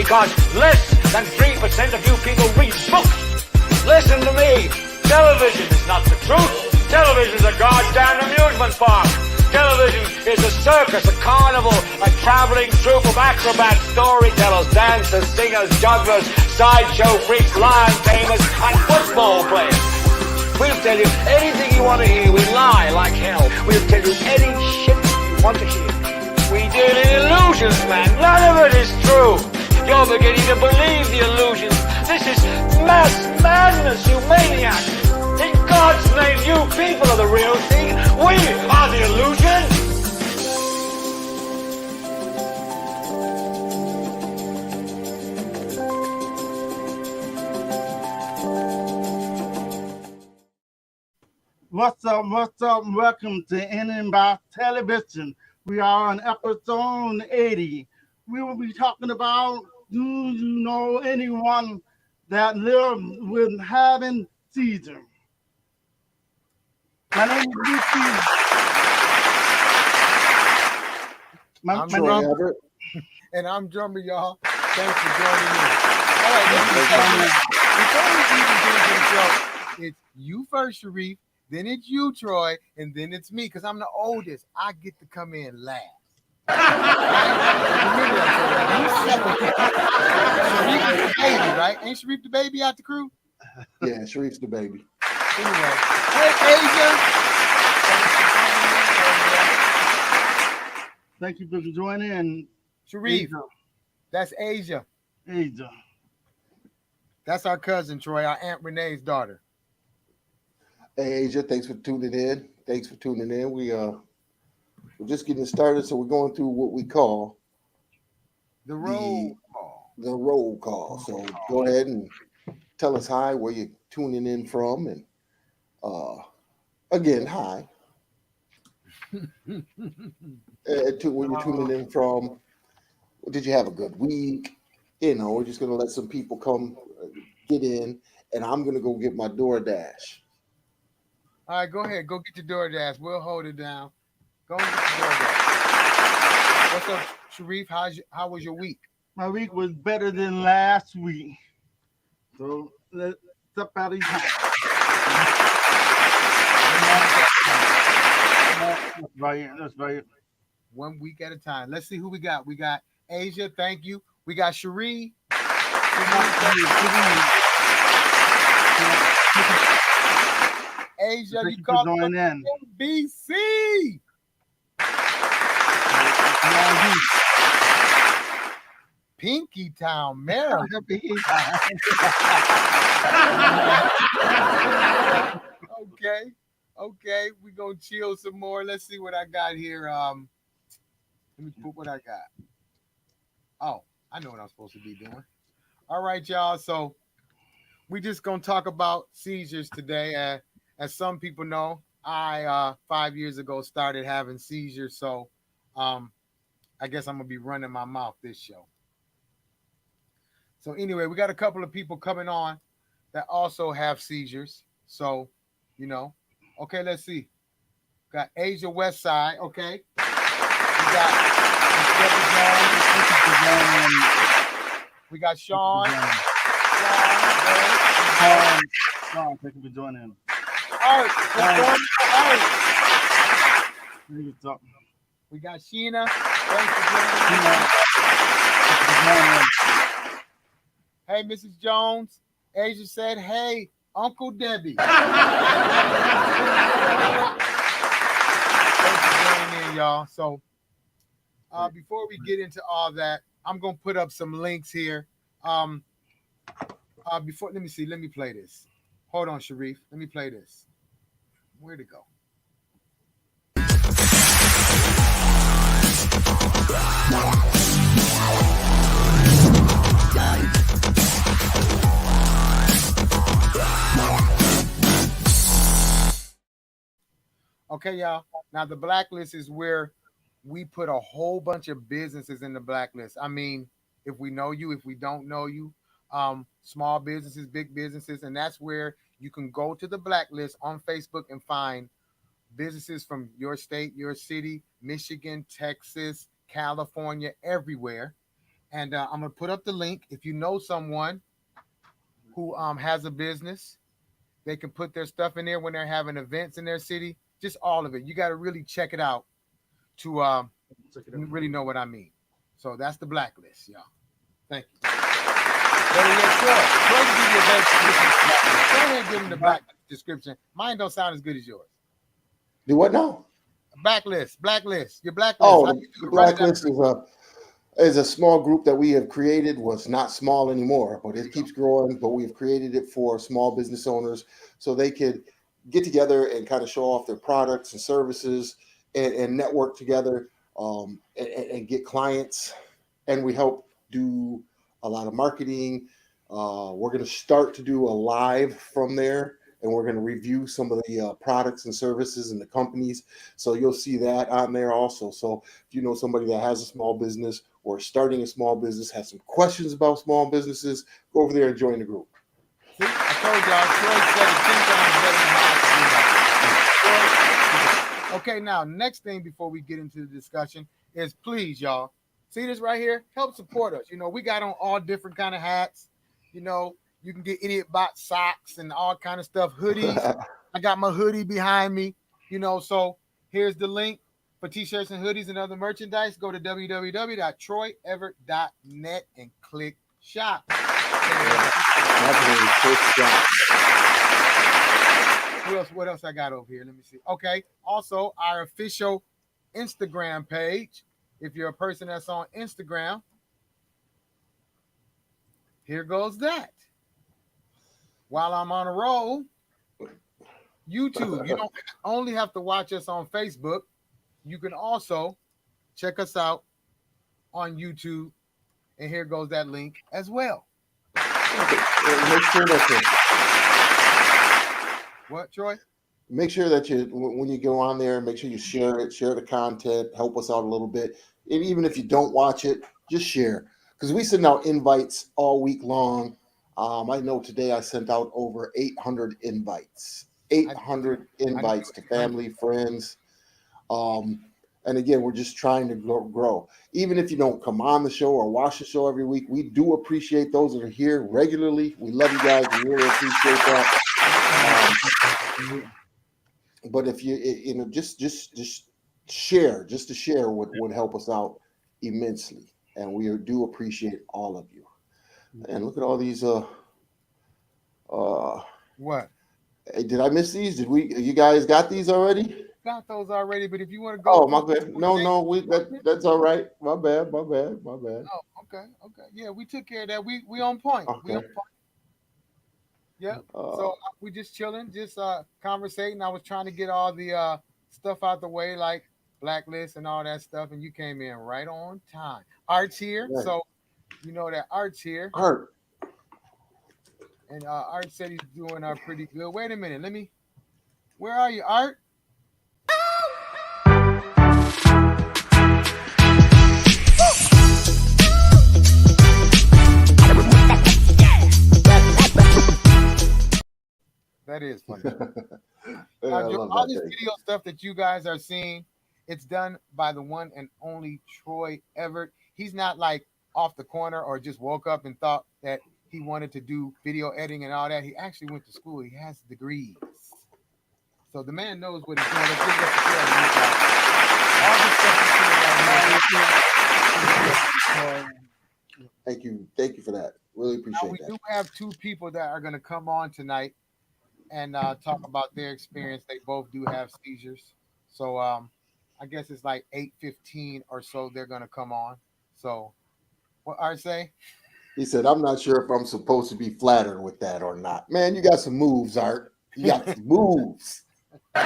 because less than 3% of you people read books. Listen to me. Television is not the truth. Television is a goddamn amusement park. Television is a circus, a carnival, a traveling troupe of acrobats, storytellers, dancers, singers, jugglers, sideshow freaks, lion tamers, and football players. We'll tell you anything you want to hear. We lie like hell. We'll tell you any shit you want to hear. We deal in illusions, man. None of it is true. You're beginning to believe the illusions. This is mass madness, you maniac. In God's name, you people are the real thing. We are the illusion. What's up? Welcome to Idiotbox Television. We are on episode 80. We will be talking about, do you know anyone that lives with having seizures? My name is Lucy. I'm Troy, and I'm Drummer, y'all. Thanks for joining me. All right, before we even get into the show, it's you first, Sharif, then it's you, Troy, and then it's me, because I'm the oldest. I get to come in last. Remember Sharif is the baby, right? Ain't Sharif the baby out the crew? Yeah, Sharif's the baby. Anyway, hey, Asia. Thank you for joining. Sharif, Asia. that's Asia. Asia. That's our cousin, Troy, our Aunt Renee's daughter. Hey, Asia, thanks for tuning in. We're just getting started, so we're going through what we call the roll call. The roll call. So go ahead and tell us hi, where you're tuning in from, and again, hi. Where you're tuning in from. Did you have a good week? We're just gonna let some people come get in, and I'm gonna go get my DoorDash. All right, go ahead. Go get your DoorDash. We'll hold it down. Go and get your DoorDash. What's up, Sharif? How was your week? My week was better than last week. So let's step out of time. That's right. 1 week at a time. Let's see who we got. We got Asia. Thank you. We got Cherie. Asia, you called from BC. Pinky Town, Maryland. Okay. We're gonna chill some more. Let's see what I got here. Let me put what I got. Oh, I know what I'm supposed to be doing. All right, y'all. So we just gonna talk about seizures today. As some people know, I 5 years ago started having seizures. So I guess I'm gonna be running my mouth this show. So anyway, we got a couple of people coming on that also have seizures. So, okay, let's see. Got Asia West Side, okay. We got Sean. Sean, thank you for joining. Art. We got Sheena. Thanks for joining. Hey, Mrs. Jones. Asia said, hey, Uncle Debbie. Thanks for joining in, y'all. So before we get into all that, I'm going to put up some links here. Let me see. Let me play this. Hold on, Sharif. Let me play this. Where'd it go? Okay, y'all. Now, the blacklist is where we put a whole bunch of businesses in the blacklist. I mean, if we know you, if we don't know you, small businesses, big businesses, and that's where you can go to the blacklist on Facebook and find businesses from your state, your city, Michigan, Texas, California, everywhere. And I'm gonna put up the link. If you know someone who has a business, they can put their stuff in there when they're having events in their city. Just all of it. You got to really check it out to really know what I mean. So that's the blacklist, y'all. Thank you. Better yet, Troy can give you a better description. Go ahead and give him the blacklist description. Mine don't sound as good as yours. Do what now? Blacklist. Your blacklist. Oh, the blacklist is a small group that we have created. Well, it's not small anymore, but it keeps growing. But we've created it for small business owners so they could get together and kind of show off their products and services and network together and get clients. And we help do a lot of marketing. We're going to start to do a live from there, and we're going to review some of the products and services and the companies. So you'll see that on there also. So if you know somebody that has a small business or starting a small business, has some questions about small businesses, go over there and join the group. See, I told y'all, Troy said it 10 times better than how I could do that. Okay, now, next thing before we get into the discussion is please, y'all, see this right here? Help support us. You know, we got on all different kind of hats. You know, you can get Idiotbox socks and all kind of stuff, hoodies. I got my hoodie behind me, you know, so here's the link for t-shirts and hoodies and other merchandise. Go to www.troyeverett.net and click shop. What else I got over here? Let me see. Okay. Also, our official Instagram page. If you're a person that's on Instagram, here goes that. While I'm on a roll, YouTube. You don't only have to watch us on Facebook. You can also check us out on YouTube. And here goes that link as well. Make sure that what, Troy? Make sure that when you go on there, make sure you share it, share the content, help us out a little bit. And even if you don't watch it, just share. Because we send out invites all week long. I know today I sent out over 800 invites. 800 invites to family, friends. And again, we're just trying to grow. Even if you don't come on the show or watch the show every week, we do appreciate those that are here regularly. We love you guys. We really appreciate that. But if you know, just share, just to share would help us out immensely. And we do appreciate all of you. And look at all these. What? Did I miss these? You guys got these already? Got those already, but if you want to go. Oh, my bad. No, that's all right. My bad. Oh, okay. Yeah, we took care of that. We on point. Okay. We on point. Yeah. So we just chilling, just conversating. I was trying to get all the stuff out the way, like Blacklist and all that stuff, and you came in right on time. Art's here, right. So you know that Art's here. Art. And Art said he's doing pretty good. Wait a minute, where are you, Art? That is funny. All this video stuff that you guys are seeing, it's done by the one and only Troy Everett. He's not like off the corner or just woke up and thought that he wanted to do video editing and all that. He actually went to school. He has degrees. So the man knows what he's doing. Let's give it up to all this stuff. Thank you for that. Really appreciate that. We do have two people that are going to come on tonight and talk about their experience. They both do have seizures. So I guess it's like 8:15 or so they're going to come on. So what Art say? He said, I'm not sure if I'm supposed to be flattered with that or not. Man, you got some moves, Art. You got some moves. So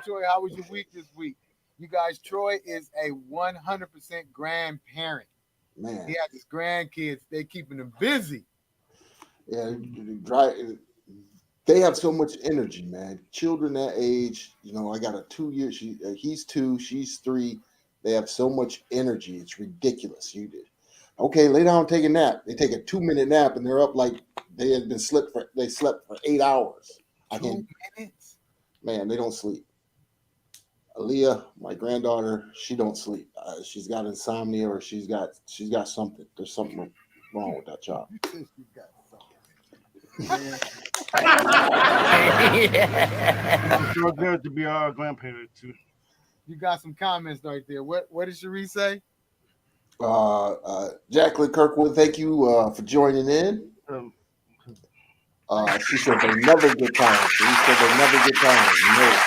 Troy, how was your week this week? You guys, Troy is a 100% grandparent. Man, he has his grandkids. They keeping him busy. Yeah, they have so much energy, man. Children that age, you know, I got a 2-year. He's 2, she's 3. They have so much energy. It's ridiculous. Okay, lay down, take a nap. They take a 2-minute nap and they're up like they slept for 8 hours. 2 minutes. Man, they don't sleep. Aaliyah, my granddaughter, she don't sleep. She's got insomnia, or she's got something. There's something wrong with that child. You got something. It's so good to be our grandparent too. You got some comments right there. What did Cherie say? Jacqueline Kirkwood, thank you for joining in. She said they never get tired. She said they never get tired.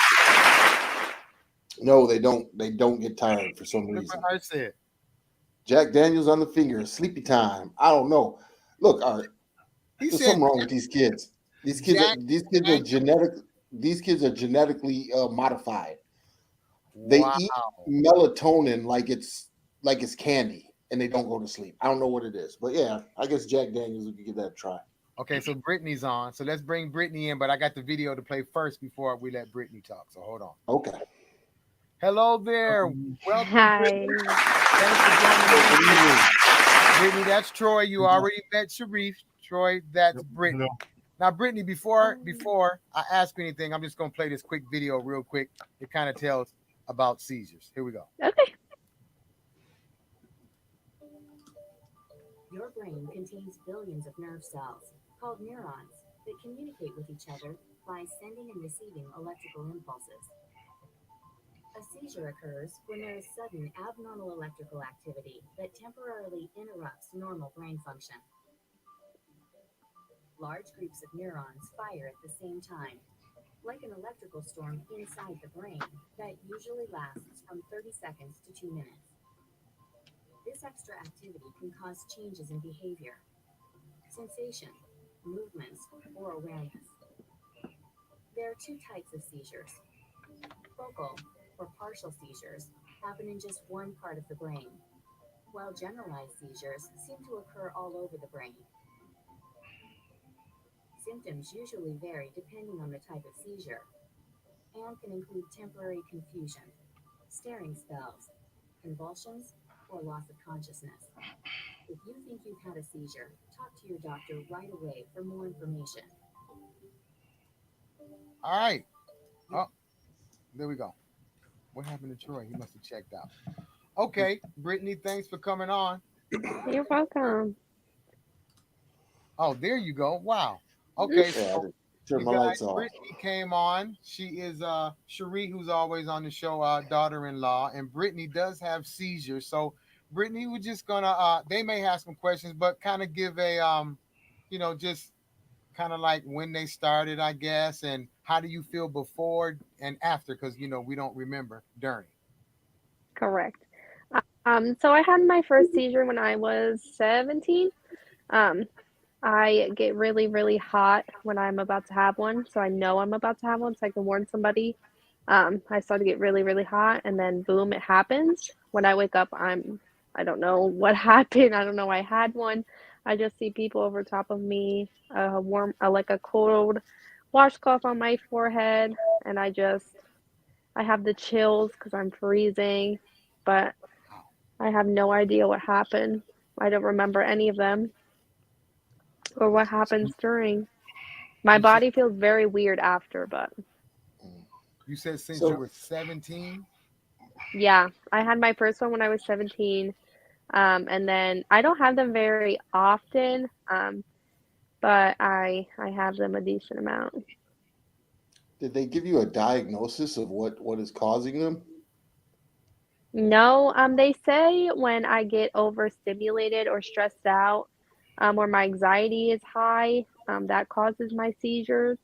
No, they don't. They don't get tired for some Look reason. what I said. Jack Daniels on the finger. Sleepy time. I don't know. Look, He there's said something wrong with these kids. These kids are Jack genetically modified. They wow. eat melatonin like it's candy, and they don't go to sleep. I don't know what it is, but yeah, I guess Jack Daniels, we could give that a try. Okay, so Brittany's on. So let's bring Brittany in, but I got the video to play first before we let Brittany talk. So hold on. Okay. Hello there. Welcome. Hi. Thanks for joining me. Brittany, that's Troy. You already met Sharif. Troy, that's Brittany. Hello. Now, Brittany, before I ask you anything, I'm just going to play this quick video real quick. It kind of tells about seizures. Here we go. Okay. Your brain contains billions of nerve cells, called neurons, that communicate with each other by sending and receiving electrical impulses. A seizure occurs when there is sudden abnormal electrical activity that temporarily interrupts normal brain function. Large groups of neurons fire at the same time, like an electrical storm inside the brain that usually lasts from 30 seconds to 2 minutes. This extra activity can cause changes in behavior, sensation, movements, or awareness. There are two types of seizures. Focal or partial seizures happen in just one part of the brain, while generalized seizures seem to occur all over the brain. Symptoms usually vary depending on the type of seizure and can include temporary confusion, staring spells, convulsions, or loss of consciousness. If you think you've had a seizure, talk to your doctor right away for more information. All right. Oh, there we go. What happened to Troy? He must have checked out. Okay, Brittany, thanks for coming on. You're welcome. Oh, there you go. Wow. Okay, Yeah, so turn you my guys, lights off. Brittany came on. She is Cherie, who's always on the show, daughter-in-law, and Brittany does have seizures. So Brittany, we're just gonna they may have some questions, but kind of give a just kind of like when they started, I guess, and how do you feel before and after? Because we don't remember during. Correct. So I had my first seizure when I was 17. I get really, really hot when I'm about to have one. So I know I'm about to have one so I can warn somebody. I start to get really, really hot and then boom, it happens. When I wake up, I don't know what happened. I don't know I had one. I just see people over top of me, like a cold washcloth on my forehead, and I have the chills because I'm freezing, but I have no idea what happened. I don't remember any of them or what happens during. My body feels very weird after, but You said since So- you were 17. yeah, I had my first one when I was 17. And then I don't have them very often, but I have them a decent amount. Did they give you a diagnosis of what is causing them? No, they say when I get overstimulated or stressed out, or my anxiety is high, that causes my seizures.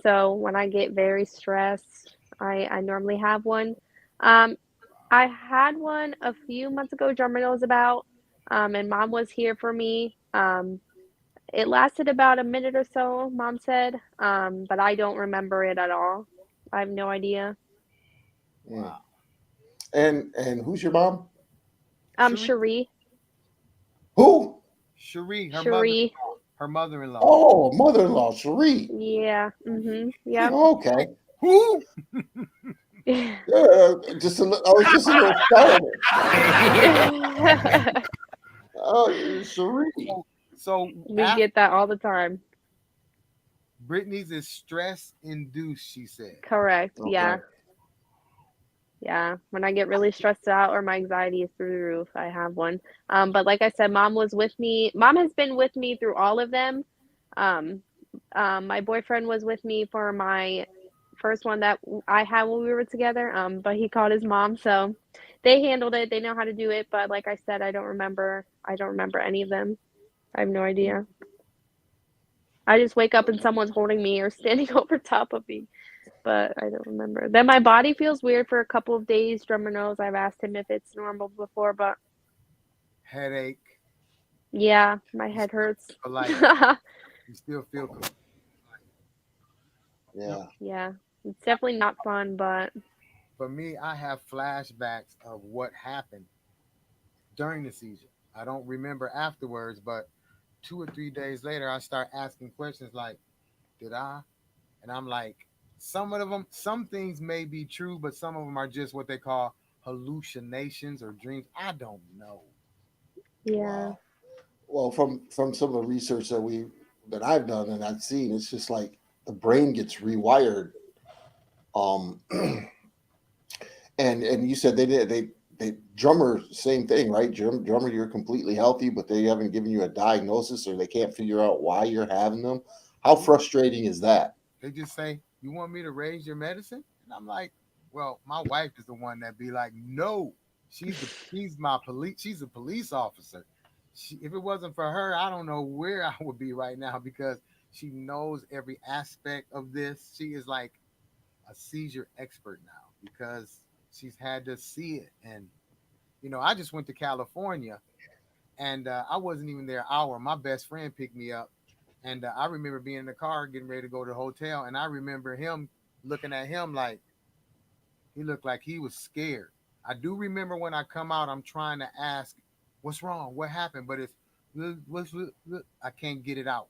So when I get very stressed, I normally have one. I had one a few months ago, Drummer knows about, and Mom was here for me. It lasted about a minute or so, Mom said, but I don't remember it at all. I have no idea. Wow. And who's your mom? Cherie. Who? Cherie, Cherie. her mother-in-law. Oh, mother-in-law, Cherie. Yeah. Yeah. Okay. Who? Yeah, I was just a little startled. Oh, Cherie. So We get that all the time. Brittany's is stress induced, she said. Correct. Okay. Yeah. Yeah, when I get really stressed out or my anxiety is through the roof, I have one. But like I said, mom was with me. Mom has been with me through all of them. Um, my boyfriend was with me for my first one that I had when we were together. But he called his mom, so they handled it. They know how to do it. But like I said, I don't remember. I don't remember any of them. I have no idea. I just wake up and someone's holding me or standing over top of me, but I don't remember. Then my body feels weird for a couple of days. Drummer knows I've asked him if it's normal before, but Headache. yeah, my You head still hurts. feel like you still feel Yeah. Yeah, it's definitely not fun, but for me, I have flashbacks of what happened during the seizure. I don't remember afterwards, but 2 or 3 days later, I start asking questions like, "Did I?" And I'm like, some of them, some things may be true, but some of them are just what they call hallucinations or dreams. I don't know. yeah. Wow. Well, from some of the research that I've done and I've seen, it's just like the brain gets rewired. Um, and you said they drummer same thing, right? Drummer, you're completely healthy, but they haven't given you a diagnosis or they can't figure out why you're having them. How frustrating is that? They just say, "You want me to raise your medicine?" And I'm like, "Well, my wife is the one that be like, no, she's my police. She's a police officer. If it wasn't for her, I don't know where I would be right now because she knows every aspect of this. She is like a seizure expert now because she's had to see it. And I just went to California and I wasn't even there an hour. My best friend picked me up, and I remember being in the car getting ready to go to the hotel, and I remember him looking at him like he looked like he was scared. I do remember when I come out, I'm trying to ask, "What's wrong? What happened?" But it's I can't get it out.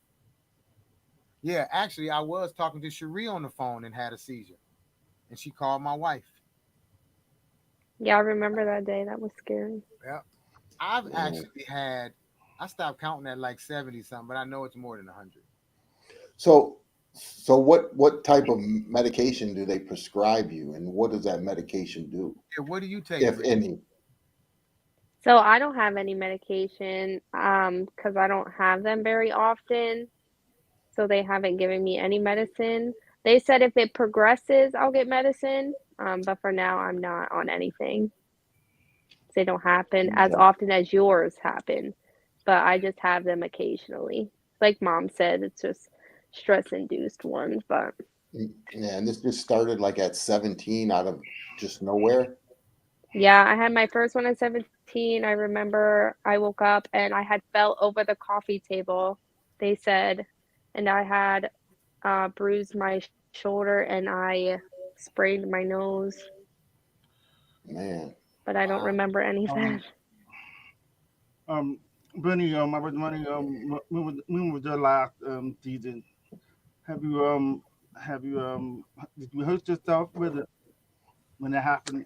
Yeah, actually, I was talking to Cherie on the phone and had a seizure, and she called my wife. Yeah, I remember that day. That was scary. Yeah, I've Yeah. actually had. I stopped counting at like 70 something, but I know it's more than 100. So what type of medication do they prescribe you, and what does that medication do, Yeah, what do you take, if Brittany? any? So I don't have any medication, because I don't have them very often. So they haven't given me any medicine. They said if it progresses, I'll get medicine. But for now, I'm not on anything. They don't happen as Okay. often as yours happen, but I just have them occasionally. Like mom said, it's just stress induced ones, but Yeah, and this just started like at 17 out of just nowhere. yeah, I had my first one at 17. I remember I woke up and I had fell over the coffee table, they said, and I had bruised my shoulder and I sprained my nose, Man. but I don't Wow. remember any of that. Um, um, Benny, I was wondering, when was your last season? Have you have you did you hurt yourself with it when it happened?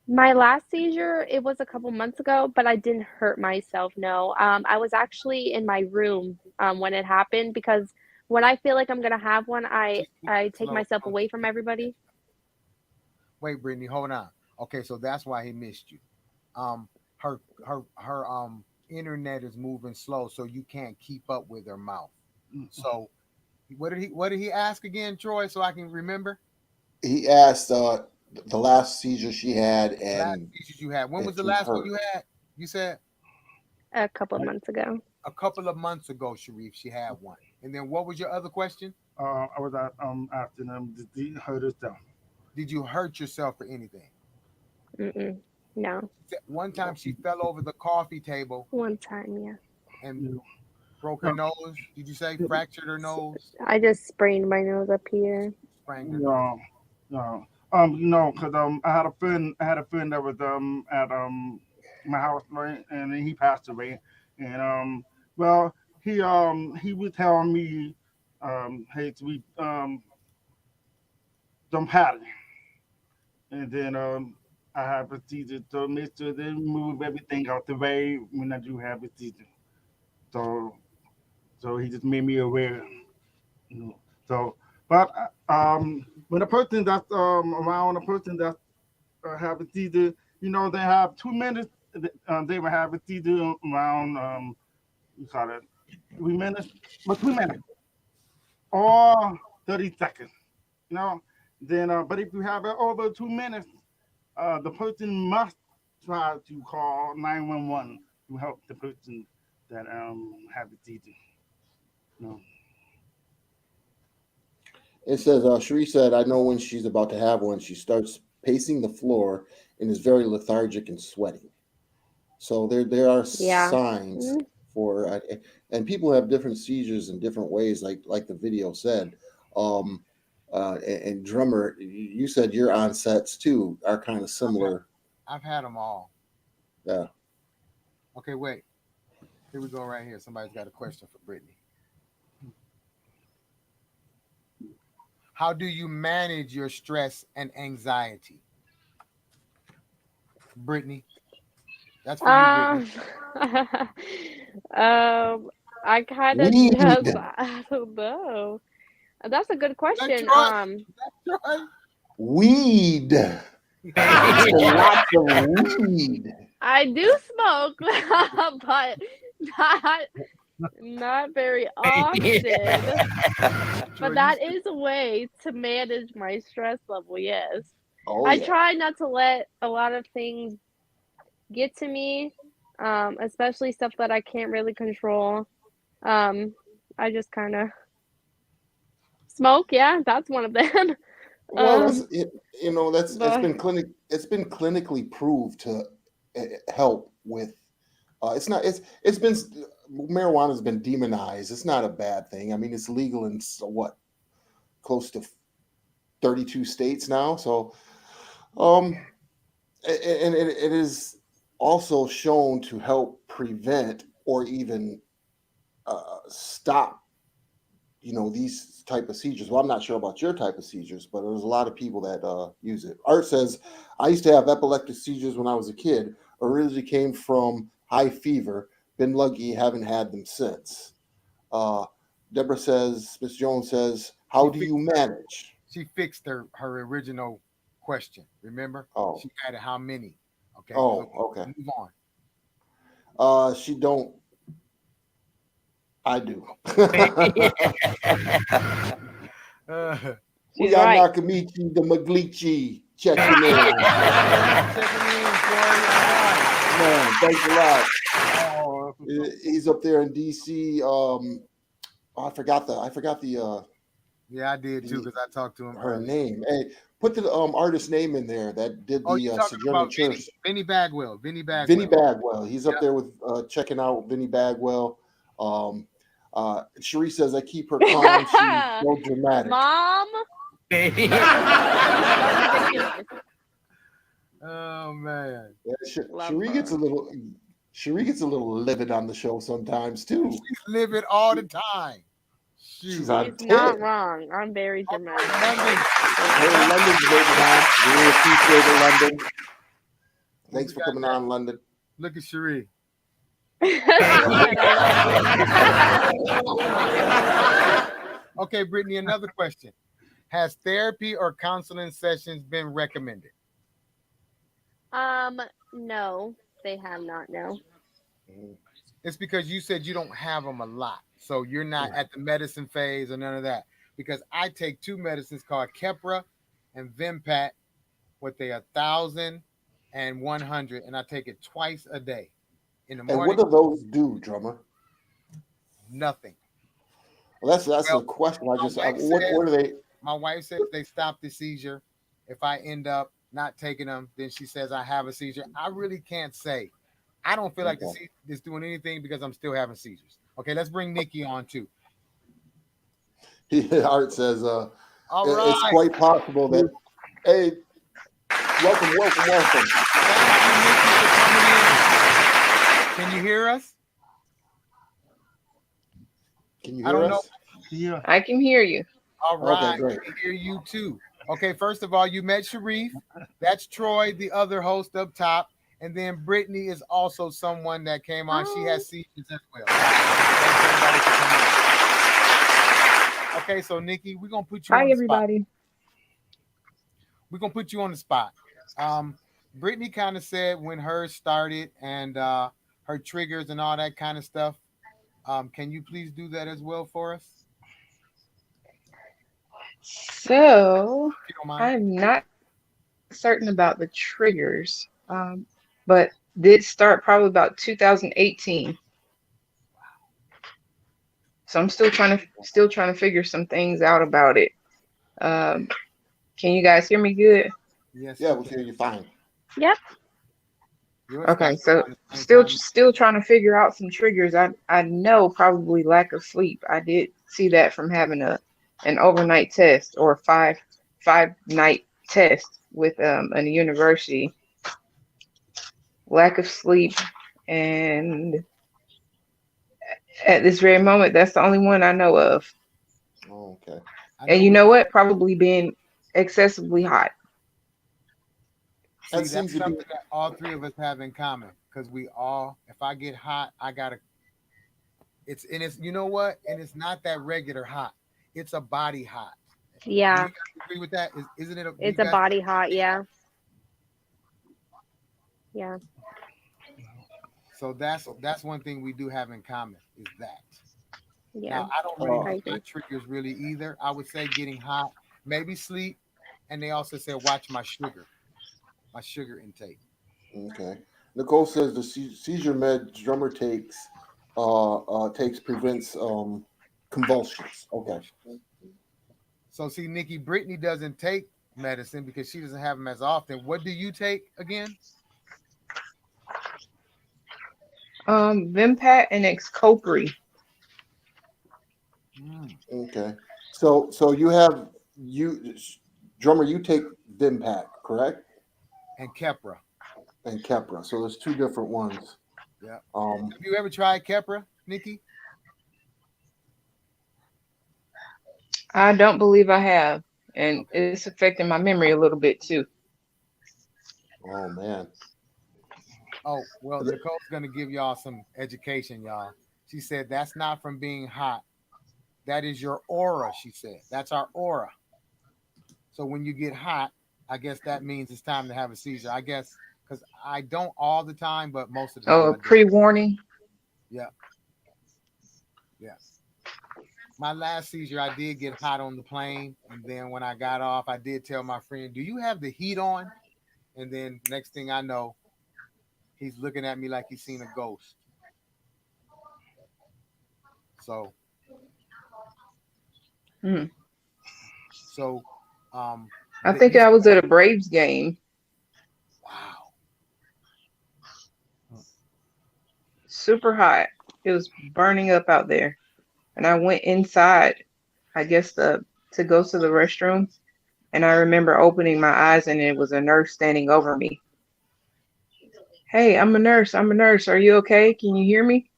My last seizure, it was a couple months ago, but I didn't hurt myself, no. I was actually in my room when it happened because when I feel like I'm gonna have one, I She's speaking I take slow. myself away from everybody. Wait, Brittany, hold on. Okay, so that's why he missed you. Um, her internet is moving slow, so you can't keep up with her mouth. So what did he ask again, Troy? So I can remember He asked the last seizure she had, last and pieces you had. When was if the you last one hurt. you had? You said A couple of I, months ago. a couple of months ago, Sharif. She had one. And then what was your other question? I was asking did you hurt yourself? Did you hurt yourself or anything? Mm-mm. No. One time she fell over the coffee table One time, yeah. and You broke her know, nose. Did you say you fractured her nose? I just sprained my nose up here. Sprained her nose. know, because I had a friend that was at my house, right, and then he passed away, and well, he was telling me, hey, we don't pattern, and then I have a season, so make sure they move everything out the way when I do have a season. So he just made me aware, you know. So, but when a person that's around a person that's have it either, they have 2 minutes. They will have it either around, you call it 3 minutes, but 2 minutes or 30 seconds. You know, then, but if you have it over 2 minutes, the person must try to call 911 to help the person that have it either. You know. It says, Cherie said, I know when she's about to have one, she starts pacing the floor and is very lethargic and sweating. So there are Yeah. signs for, and people have different seizures in different ways, like the video said. And drummer, you said your onsets too are kind of similar. I've had them all. Yeah. Okay, wait. Here we go right here. Somebody's got a question for Brittany. How do you manage your stress and anxiety? Brittany. That's for you, Brittany. I kind of Weed. just, I don't know. That's a good question. That's right. Weed. Lots of weed. I do smoke, but not very often. But that is a way to manage my stress level, yes. Oh, I yeah. try not to let a lot of things get to me, especially stuff that I can't really control. I just kind of smoke. Yeah, that's one of them. Well, that's it. But It's been clinically proved to help with. It's been marijuana's been demonized. It's not a bad thing. I mean, it's legal in close to 32 states now. So, and it is also shown to help prevent or even stop, these type of seizures. Well, I'm not sure about your type of seizures, but there's a lot of people that use it. Art says, I used to have epileptic seizures when I was a kid. Originally came from high fever. Been lucky, haven't had them since. Deborah says, Miss Jones says, how do you manage? She fixed her original question. Remember? Oh. She added how many. Okay. Oh, so okay. Move on. She don't. I do. We she's got right. Nakamichi the Maglichi checking in. Man, thanks a lot. Oh, He's up there in DC. I forgot the yeah, I did too because I talked to him. her earlier. name. Hey, put the artist name in there that did Oh, the you're talking Sojourner about Church. Vinny Bagwell. Vinny Bagwell. Vinny Bagwell. He's up Yep. there with checking out Vinny Bagwell. Cherie says I keep her calm. She's so dramatic. Mom. Oh man. Yeah, Love Cherie her. gets a little livid on the show sometimes too. She's livid all the time. Shoot. She's on She's not 10. wrong. I'm very dramatic. Hey, London's waiting on. We appreciate it, London. Thanks for coming on, London. Look at Cherie. Okay, Brittany, another question. Has therapy or counseling sessions been recommended? No, they have not. No. It's because you said you don't have them a lot. So you're not at the medicine phase or none of that. Because I take two medicines called Keppra and Vimpat, what they are 1,000 and 100, and I take it twice a day. In the And morning, what do those do, drummer? nothing. Well, that's a question. What do they? My wife says they stop the seizure. If I end up not taking them, then she says I have a seizure. I really can't say. I don't feel like the seizure is doing anything because I'm still having seizures. Okay, let's bring Nikki on too. Art says, All it's right. quite possible that. Hey, welcome. Thank you, Nikki, for coming in. Can you hear us? Can you I hear don't us? Yeah. I can hear you. All right, Okay, great. I can hear you too. Okay, first of all, you met Sharif. That's Troy, the other host up top. And then Brittany is also someone that came on. She has seizures as well. Thanks everybody for coming in. Okay, so Nikki, we're gonna put you on Hi, the everybody. spot. We're gonna put you on the spot. Brittany kind of said when hers started and her triggers and all that kind of stuff. Can you please do that as well for us, So if you don't mind? I'm not certain about the triggers, but did start probably about 2018. So I'm still trying to figure some things out about it. Um, can you guys hear me good? Yes, Yeah, we we can. hear you fine. Yep. Yours Okay, started so around the same time. still trying to figure out some triggers. I know probably lack of sleep. I did see that from having an overnight test or five night test with a university. Lack of sleep, and at this very moment, that's the only one I know of. Oh, okay. I And know you we know what? Probably being excessively hot. see That that's seems to be. something that all three of us have in common because we all, if I get hot, I gotta. It's you know what, and it's not that regular hot. It's a body hot. Do you Yeah. guys agree with that? Isn't it? Do you It's a guys? body hot. Yeah. Yeah. So that's one thing we do have in common is that. Yeah. Now I don't really Uh, I know my agree. triggers really either. I would say getting hot, maybe sleep, and they also say watch my sugar intake. okay. Nicole says the seizure med drummer takes prevents convulsions. Okay. So see, Nikki, Brittany doesn't take medicine because she doesn't have them as often. What do you take again? Vimpat and Xcopri. Mm. Okay. So you drummer, you take Vimpac, correct? And Kepra. And Kepra. So there's two different ones. Yeah. Um, Have you ever tried Kepra, Nikki? I don't believe I have, and Okay. it's affecting my memory a little bit too. oh man. Oh, well, Nicole's gonna give y'all some education, y'all. She said that's not from being hot. That is your aura, she said. That's our aura. So when you get hot, I guess that means it's time to have a seizure. I guess because I don't all the time, but most of the Oh, time a I do. pre-warning. Yeah, yeah. My last seizure, I did get hot on the plane, and then when I got off, I did tell my friend, "Do you have the heat on?" And then next thing I know, he's looking at me like he's seen a ghost. So, Hmm. so, um, I think this I was at a Braves game. wow, Super hot. It was burning up out there, and I went inside. I guess to go to the restroom, and I remember opening my eyes, and it was a nurse standing over me. Hey, I'm a nurse. I'm a nurse. Are you okay? Can you hear me?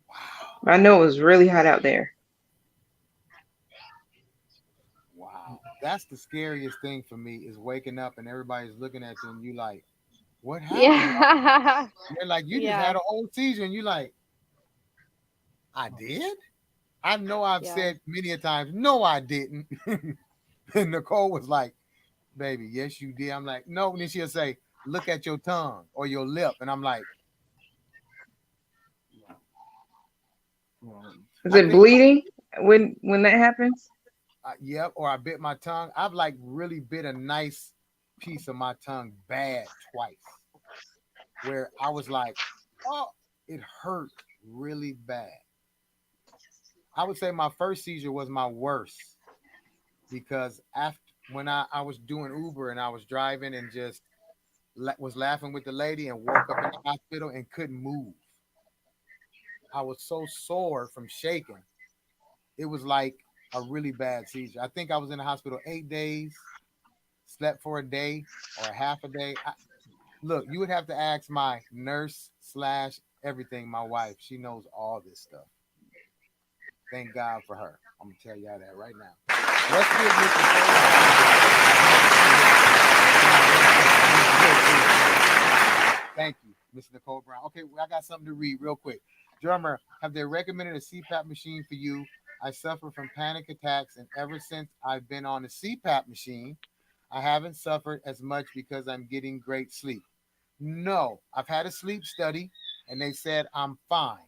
wow, I know it was really hot out there. wow. That's the scariest thing for me is waking up and everybody's looking at you and you like, what happened? Yeah. And they're like, you just Yeah. had a whole seizure, and you like, I did. I know I've Yeah. said many a times, no, I didn't. And Nicole was like, baby, yes, you did. I'm like, no. And then she'll say, look at your tongue or your lip. And I'm like, Is I it think, bleeding when that happens? yep, or I bit my tongue. I've like really bit a nice piece of my tongue bad twice where I was like, oh, it hurt really bad. I would say my first seizure was my worst because after when I was doing Uber and I was driving and just was laughing with the lady and woke up in the hospital and couldn't move. I was so sore from shaking. It was like a really bad seizure. I think I was in the hospital 8 days, slept for a day or a half a day. Look, you would have to ask my nurse slash everything, my wife. She knows all this stuff. Thank God for her. I'm gonna tell y'all that right now. Let's give Mr. Thank you, Mr. Nicole Brown. Okay, well, I got something to read real quick. Drummer, have they recommended a CPAP machine for you? I suffer from panic attacks, and ever since I've been on the CPAP machine, I haven't suffered as much because I'm getting great sleep. No, I've had a sleep study and they said I'm fine.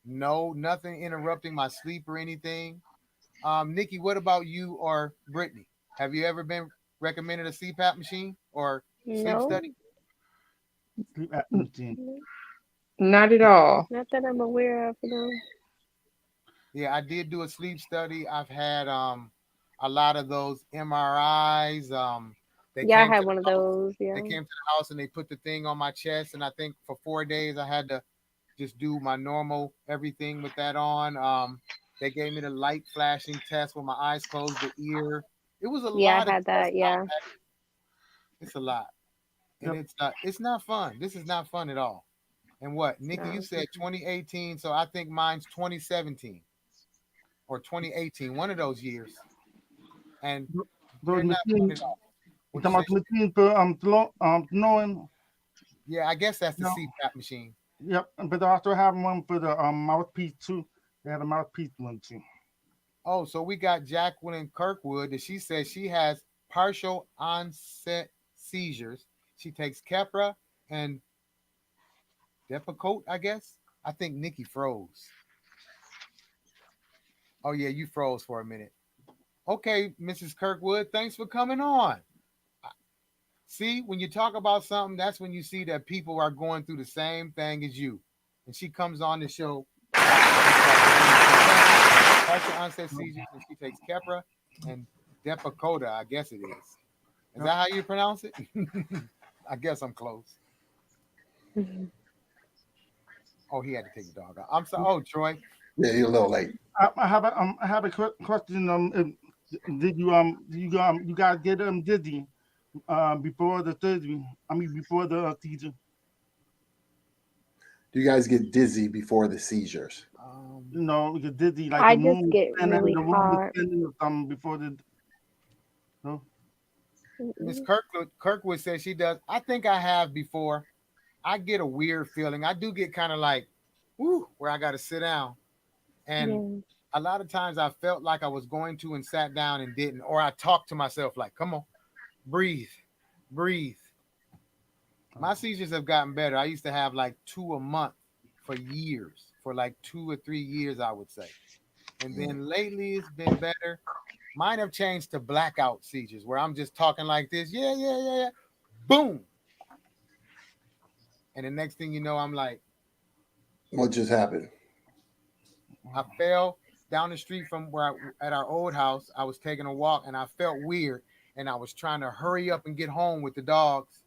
No, nothing interrupting my sleep or anything. Nikki, what about you or Brittany? Have you ever been recommended a CPAP machine or sleep No, study? Sleep apnea machine. Not at all. not that I'm aware of. No. Yeah, I did do a sleep study. I've had a lot of those MRIs. They Yeah, I came had to one of the house. those. They Yeah. came to the house and they put the thing on my chest, and I think for 4 days I had to just do my normal everything with that on. They gave me the light flashing test with my eyes closed, the ear. It was a Yeah, I lot of had tests. that. Yeah. It's a lot, and Yep. it's not fun. This is not fun at all. And what, Nikki, you No. said 2018, so I think mine's 2017 or 2018, one of those years, and Those they're not fun machines. at all. You What you talking say? about the machine for knowing? Yeah, I guess that's the No. CPAP machine. Yep. But they also have one for the mouthpiece too. They have a mouthpiece one too. Oh, so we got Jacqueline Kirkwood that she says she has partial onset seizures. She takes Keppra and Depakote, I guess. I think Nikki froze. Oh yeah, you froze for a minute. Okay, Mrs. Kirkwood, thanks for coming on. See, when you talk about something, that's when you see that people are going through the same thing as you. And she comes on the show. Partial onset seizures, and she takes Keppra and Depakote, I guess it is. Is that how you pronounce it? I guess I'm close. Oh, he had to take the dog out. I'm sorry. Oh, Troy. Yeah, you're a little late. I have a question. Did you guys get dizzy before the surgery? I mean, before the seizure. Do you guys get dizzy before the seizures? You know, you get dizzy like I just get really the room was hot. spinning or something before the. No. Miss Mm-mm. Kirkwood says she does. I think I have before. I get a weird feeling. I do get kind of like, whoo, where I got to sit down. And Yeah. a lot of times I felt like I was going to and sat down and didn't. Or I talked to myself like, come on, breathe, breathe. My seizures have gotten better. I used to have like 2 a month for years, for like 2 or 3 years, I would say. And then lately it's been better. Mine have changed to blackout seizures where I'm just talking like this. Yeah, yeah, yeah, yeah. Boom. And the next thing you know, I'm like, What just happened? I fell down the street from at our old house. I was taking a walk and I felt weird. And I was trying to hurry up and get home with the dogs.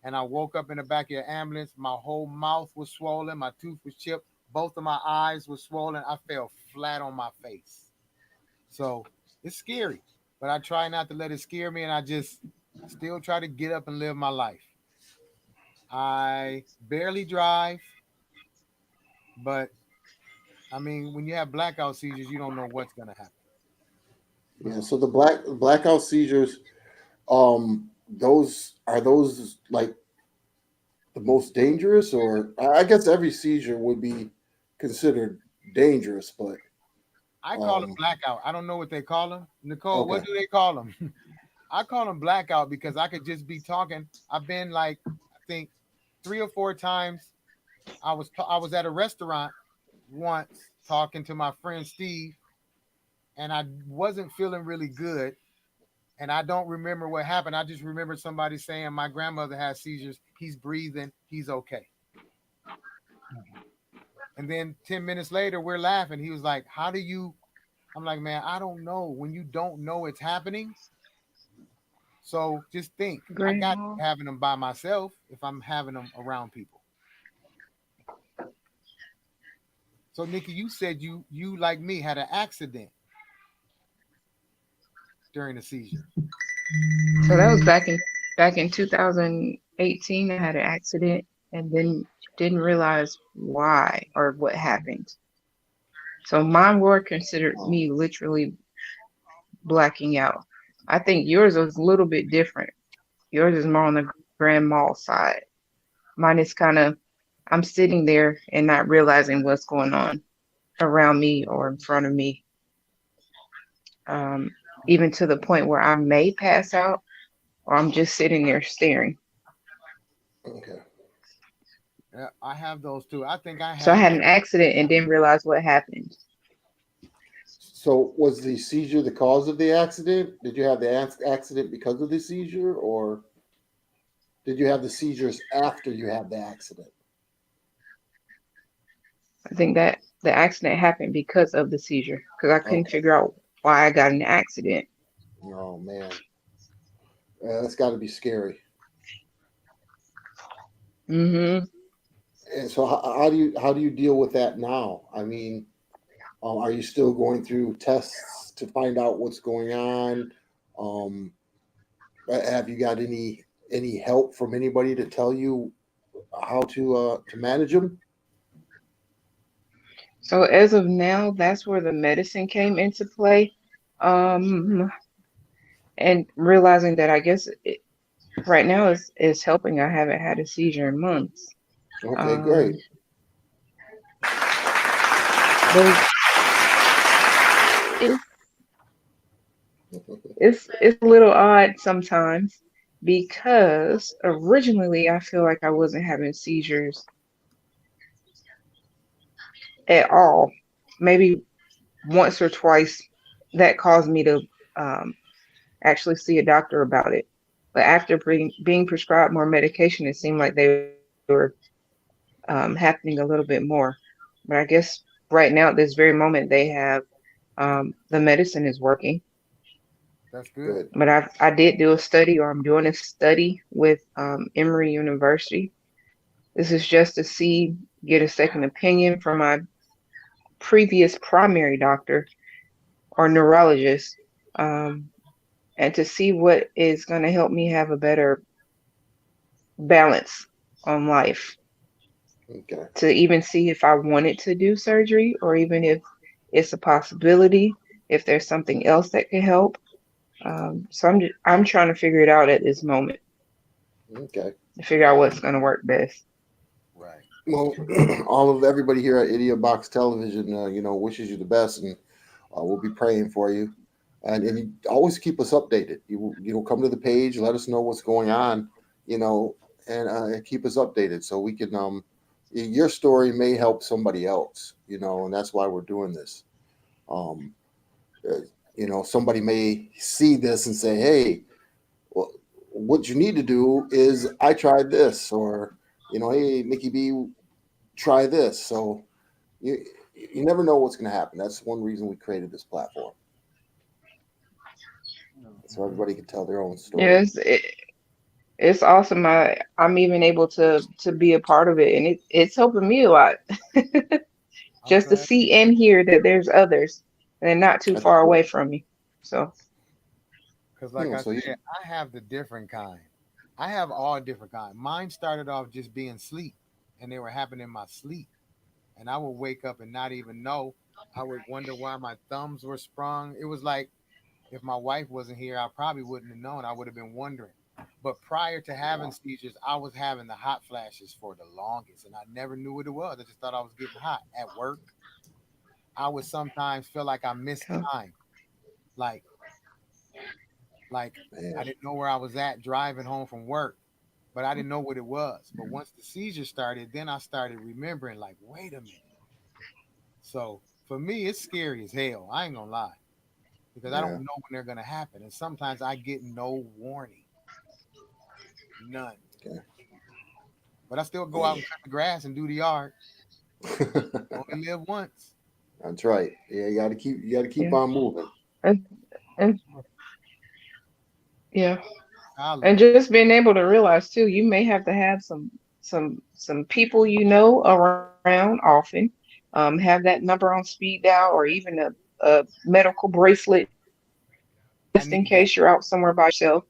And I woke up in the back of the ambulance. My whole mouth was swollen. My tooth was chipped. Both of my eyes were swollen. I fell flat on my face. So it's scary. But I try not to let it scare me. And I just still try to get up and live my life. I barely drive. But I mean, when you have blackout seizures, you don't know what's going to happen. Yeah. So the blackout seizures, those like the most dangerous, or I guess every seizure would be considered dangerous, but I call them blackout. I don't know what they call them. Nicole, okay. what do they call them? I call them blackout because I could just be talking. I've been like, I think 3 or 4 times. I was at a restaurant once talking to my friend Steve, and I wasn't feeling really good. And I don't remember what happened. I just remember somebody saying my grandmother has seizures. He's breathing. He's okay. And then 10 minutes later, we're laughing. He was like, how do you? I'm like, man, I don't know. When you don't know it's happening. So just think, I got Grandma. having them by myself if I'm having them around people. So Nikki, you said you like me had an accident during the seizure. So that was back in 2018. I had an accident and then didn't realize why or what happened. So mine were considered me literally blacking out. I think yours was a little bit different. Yours is more on the grand mal side. Mine is kind of I'm sitting there and not realizing what's going on around me or in front of me. Even to the point where I may pass out, or I'm just sitting there staring. Okay. Yeah, I have those too. I think I So I have. had an accident and didn't realize what happened. So was the seizure the cause of the accident? Did you have the accident because of the seizure, or did you have the seizures after you had the accident? I think that the accident happened because of the seizure, because I couldn't Okay. figure out why I got in the accident. Oh man, that's got to be scary. Hmm. And so, how do you deal with that now? I mean, are you still going through tests to find out what's going on? Um, have you got any help from anybody to tell you how to manage them? So as of now, that's where the medicine came into play. Um, and realizing that I guess right now is helping. I haven't had a seizure in months. Okay, great. Um, but it's it's a little odd sometimes because originally I feel like I wasn't having seizures at all. Maybe once or twice that caused me to um, actually see a doctor about it. But after being prescribed more medication, it seemed like they were happening a little bit more. But I guess right now, at this very moment, they have the medicine is working. That's good. Good. But I did do a study, or I'm doing a study with Emory University. This is just to get a second opinion from my previous primary doctor or neurologist, um, and to see what is going to help me have a better balance on life, Okay. to even see if I wanted to do surgery or even if it's a possibility, if there's something else that could help. So I'm trying to figure it out at this moment Okay. to figure out what's going to work best. Right. Well, all of everybody here at Idiotbox Television, wishes you the best, and we'll be praying for you. And you always keep us updated. Come to the page, let us know what's going on, you know, and keep us updated so we can your story may help somebody else, and that's why we're doing this. Um, uh, somebody may see this and say, "Hey, well, what you need to do is I tried this," or "Hey, Mickey B, try this." So you never know what's going to happen. That's one reason we created this platform, so everybody can tell their own story. Yes, it's awesome. I'm even able to be a part of it, and it's helping me a lot I'm just to glad. see and hear that there's others and they're not too That's far good. away from me. So Because, like I So you, said, I have the different kind. I have all different kind. Mine started off just being sleep, and they were happening in my sleep. And I would wake up and not even know. I would wonder why my thumbs were sprung. It was like if my wife wasn't here, I probably wouldn't have known. I would have been wondering. But prior to having seizures, I was having the hot flashes for the longest, and I never knew what it was. I just thought I was getting hot at work. I would sometimes feel like I missed oh, time, like like I man, didn't know where I was at driving home from work, but I didn't know what it was. But once the seizure started, then I started remembering, like, wait a minute. So for me, it's scary as hell. I ain't gonna lie because I don't yeah, know when they're gonna happen, and sometimes I get no warning, none. okay. But I still go out Yeah. and cut the grass and do the yard. Only live once. That's right. Yeah, you got to keep yeah, on moving. and, and yeah, I and love it. just being able to realize too, you may have to have some people you know around often. Have that number on speed dial or even a medical bracelet I just in need that. case you're out somewhere by yourself.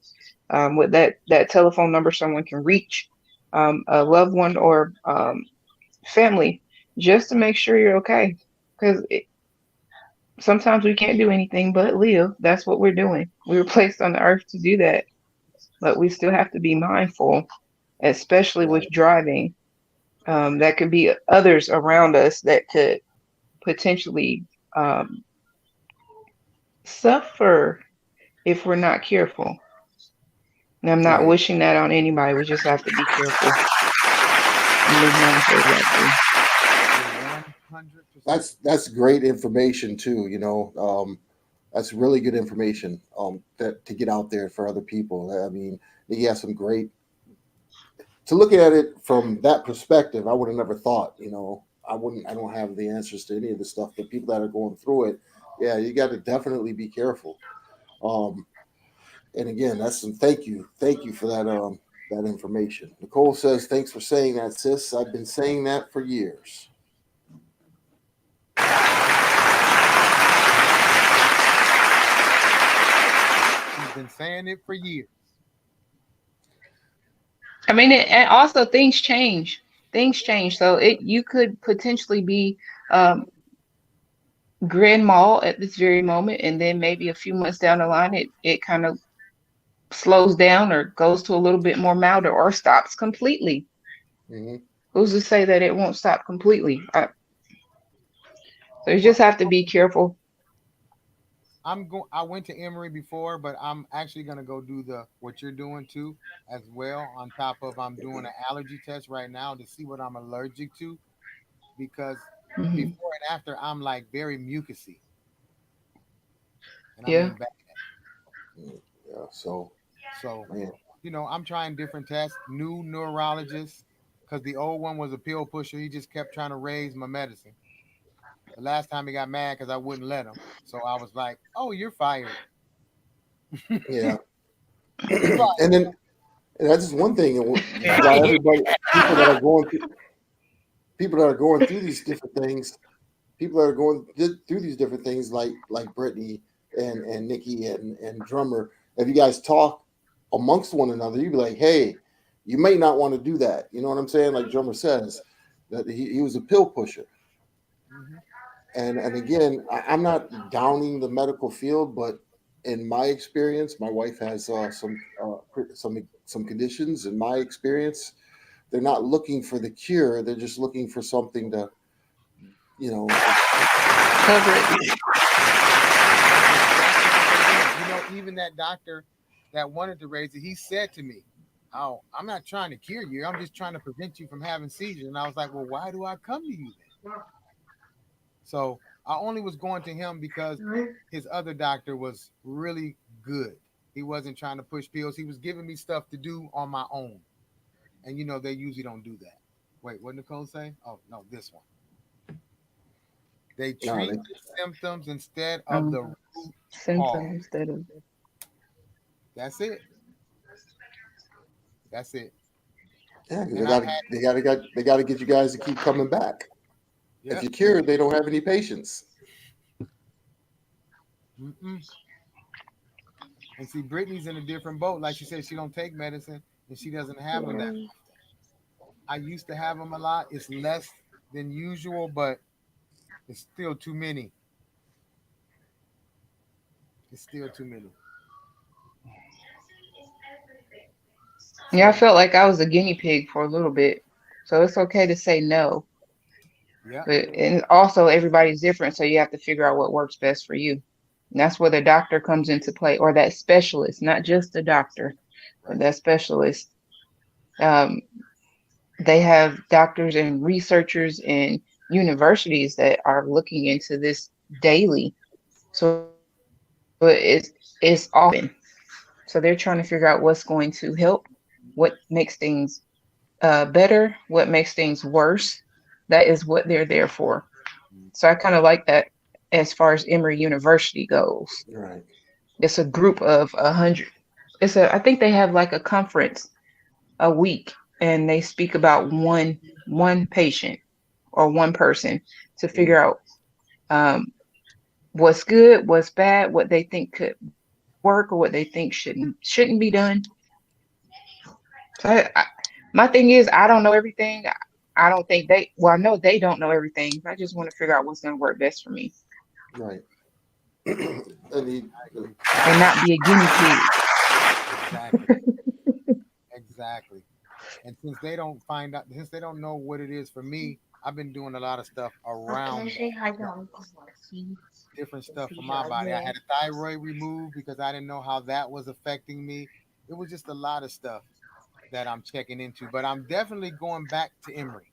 With that telephone number, someone can reach a loved one or family just to make sure you're okay. Because sometimes we can't do anything but live. That's what we're doing. We were placed on the earth to do that, but we still have to be mindful, especially with Right. driving. That could be others around us that could potentially um, suffer if we're not careful. And I'm not Right. wishing that on anybody. We just have to be careful and live life exactly. You're 100%. That's great information too. That's really good information that to get out there for other people. I mean, you have some great to look at it from that perspective. I would have never thought. I wouldn't. I don't have the answers to any of the stuff. The people that are going through it, yeah, you got to definitely be careful. Um, and again, that's some thank you for that information. Nicole says, "Thanks for saying that, sis. I've been saying that for years." She's been saying it for years. I mean, and also things change. Things change. So you could potentially be um, grand mal at this very moment, and then maybe a few months down the line, it kind of slows down or goes to a little bit more milder or stops completely. Hmm. Who's to say that it won't stop completely? So you just have to be careful. I went to Emory before, but I'm actually gonna go do the what you're doing too, as well. On top of I'm doing an allergy test right now to see what I'm allergic to, because Hmm. before and after I'm like very mucusy, and I Yeah. mean bad. Yeah. So, So, man, I'm trying different tests, new neurologist, because the old one was a pill pusher. He just kept trying to raise my medicine. The last time he got mad because I wouldn't let him. So I was like, "Oh, you're fired. yeah. You're And fired." then and that's just one thing. While everybody, people that are going through, people that are going through these different things, people that are going through these different things, like Brittany and Nikki and Drummer. If you guys talk amongst one another, you'd be like, hey, you may not want to do that. You know what I'm saying? Like Drummer says, that he was a pill pusher. Mhm. And again, I'm not downing the medical field, but in my experience, my wife has some conditions. In my experience, they're not looking for the cure; they're just looking for something to, you know, Cover it. That's exactly what they're doing. Even that doctor that wanted to raise it, he said to me, "Oh, I'm not trying to cure you. I'm just trying to prevent you from having seizures." And I was like, "Well, why do I come to you then?" So I only was going to him because his other doctor was really good. He wasn't trying to push pills. He was giving me stuff to do on my own. And they usually don't do that. Wait, what did Nicole say? Oh, no, this one. They no, treat the symptoms instead of Um, the root symptom cause. instead of. That's it. That's it. yeah, because And I've had, they got to get you guys to keep coming back. If yep. you're cured, they don't have any patience. Mm-mm. And see, Brittany's in a different boat. Like she said, she don't take medicine and she doesn't have them that. Yeah. I used to have them a lot. It's less than usual, but it's still too many. It's still too many. Yeah, I So, felt like I was a guinea pig for a little bit. So it's okay to say no. yeah. But and also everybody's different, so you have to figure out what works best for you. And that's where the doctor comes into play, or that specialist, not just the doctor, but Right. that specialist. Um, they have doctors and researchers and universities that are looking into this daily. So it's often. So they're trying to figure out what's going to help, what makes things better, what makes things worse. That is what they're there for. So I kind of like that as far as Emory University goes. Right. It's a group of 100. I think they have like a conference a week, and they speak about one patient or one person to figure Mhm. out um, what's good, what's bad, what they think could work, or what they think shouldn't be done. So my thing is, I don't know everything. I don't think they. Well, I know they don't know everything. I just want to figure out what's going to work best for me, Right. And I agree. and not be a guinea pig. Exactly. Exactly. And since they don't know what it is for me, I've been doing a lot of stuff around that. Different stuff for my body. I had a thyroid removed because I didn't know how that was affecting me. it was just a lot of stuff that I'm checking into. But I'm definitely going back to Emory.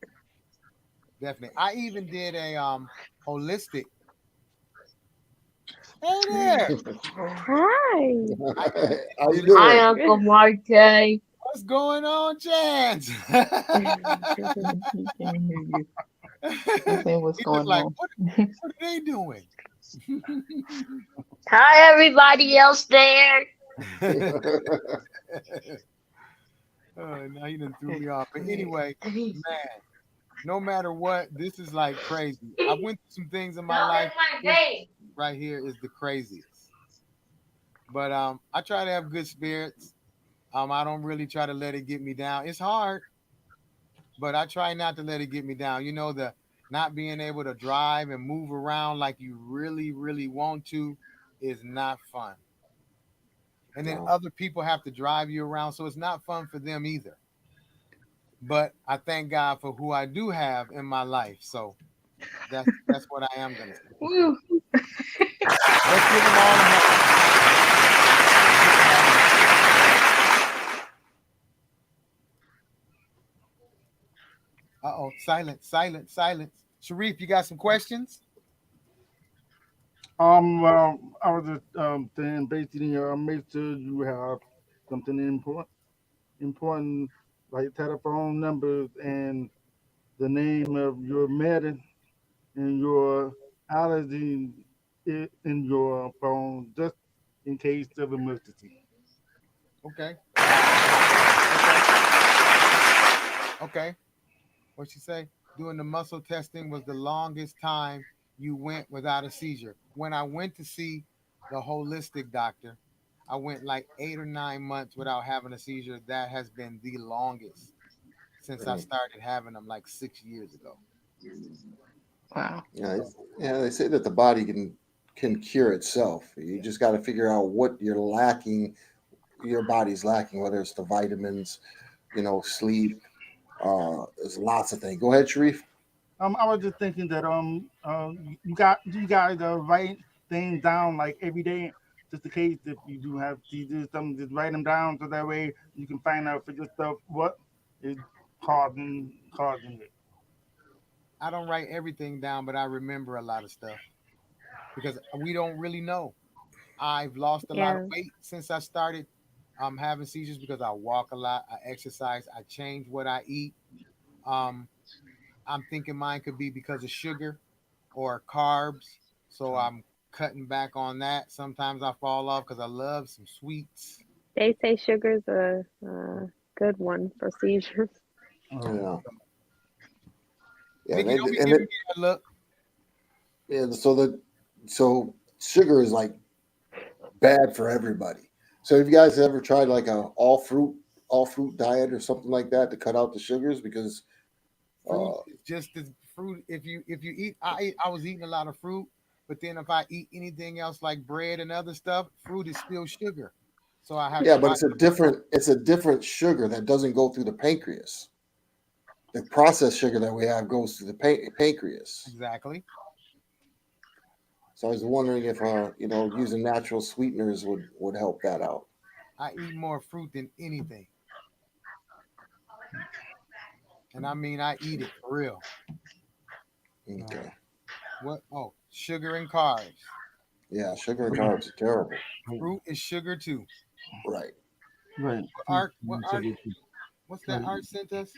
Definitely. I even did a holistic. Hey there. Hi. How you Did it- doing? Hi, Uncle Mark J. What's going on, Chance? Can't hear you. I say what's He was going like, on. what are they doing? Hi, everybody else there. Now he done threw me off. But anyway, man, no matter what, this is like crazy. I went through some things in my life. This right here is the craziest. But I try to have good spirits. I don't really try to let it get me down. It's hard, but I try not to let it get me down. You know, the not being able to drive and move around like you really, really want to is not fun. And then No. other people have to drive you around, so it's not fun for them either. But I thank God for who I do have in my life. So that's what I am gonna say. Woo. Let's give them all a hand. Uh-oh, silence, silence, silence. Sharif, you got some questions? Well, I was just saying, basically, make sure you have something important, like telephone numbers and the name of your medicine and your allergy in your phone, just in case of emergency. Okay. Okay. What she say? Doing the muscle testing was the longest time you went without a seizure. When I went to see the holistic doctor, I went like 8 or 9 months without having a seizure. That has been the longest since I started having them like 6 years ago. Wow. Yeah, they say that the body can cure itself. You just got to figure out what you're lacking, your body's lacking, whether it's the vitamins, sleep. There's lots of things. Go ahead, Sharif. I was just thinking that you guys write things down like every day, just in case if you do have seizures, something, just write them down so that way you can find out for yourself what is causing it. I don't write everything down, but I remember a lot of stuff because we don't really know. I've lost a lot of Yeah. weight since I started having seizures because I walk a lot, I exercise, I change what I eat. Um, I'm thinking mine could be because of sugar or carbs, so I'm cutting back on that. Sometimes I fall off because I love some sweets. They say sugar's a good one for seizures. Yeah, yeah, Nikki, don't be and giving me that look. yeah. So sugar is like bad for everybody. So have you guys ever tried like a all fruit diet or something like that to cut out the sugars? Because Fruit is just as fruit. If you eat, I was eating a lot of fruit, but then if I eat anything else like bread and other stuff, fruit is still sugar. So I have to yeah, but try. it's a different sugar that doesn't go through the pancreas. The processed sugar that we have goes through the pancreas. Exactly. So I was wondering if using natural sweeteners would help that out. I eat more fruit than anything, and I mean I eat it for real. Okay. What? Oh, sugar and carbs. Yeah, sugar and carbs are terrible. Fruit is sugar too. Right. Right. What art? What's that art sent us?